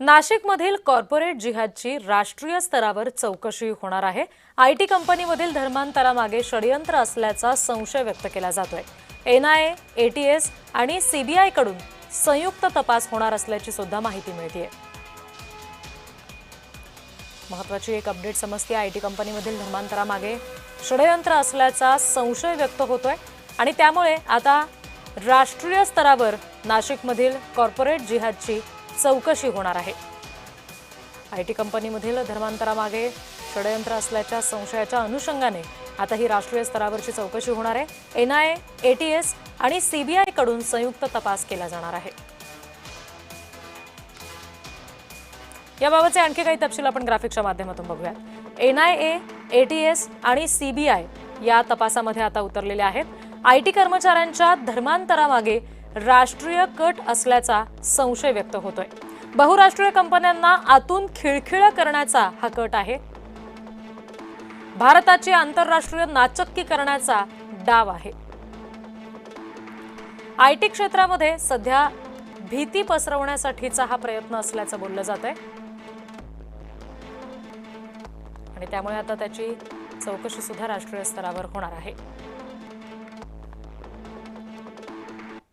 नाशिकमधील कॉर्पोरेट जिहादची राष्ट्रीय स्तरावर चौकशी होणार आहे। आयटी कंपनीमधील धर्मांतरामागे षडयंत्र असल्याचा संशय व्यक्त केला जातोय। एनआयए, एटीएस आणि सीबीआय कडून संयुक्त तपास होणार असल्याची सुद्धा माहिती मिळतेय। महत्त्वाची एक अपडेट समजते। आयटी कंपनीमधील धर्मांतरामागे षडयंत्र असल्याचा संशय व्यक्त होतोय आणि त्यामुळे आता राष्ट्रीय स्तरावर नाशिकमधील कॉर्पोरेट जिहादची चौकशी होणार आहे। आयटी कंपनीमधील धर्मांतरामागे षडयंत्र असल्याच्या संशयाच्या अनुषंगाने आता ही राष्ट्रीय स्तरावरची चौकशी होणार आहे। एनआयए, एटीएस आणि सीबीआय कडून संयुक्त तपास केला जाणार आहे। याबाबतचे आणखी काही तपशील आपण ग्राफिकच्या माध्यमातून बघूया। एनआयए, एटीएस आणि सीबीआय या तपासामध्ये आता उतरलेले आहेत। आयटी कर्मचाऱ्यांच्या धर्मांतरामागे राष्ट्रीय कट असल्याचा संशय व्यक्त होतोय। बहुराष्ट्रीय कंपन्यांना आतून खिळखिळ करण्याचा हा कट आहे। भारताची आंतरराष्ट्रीय नाचक्की करण्याचा डाव आहे। आयटी क्षेत्रामध्ये सध्या भीती पसरवण्यासाठीचा हा प्रयत्न असल्याचं बोललं जातंय आणि त्यामुळे आता त्याची चौकशी सुद्धा राष्ट्रीय स्तरावर होणार आहे।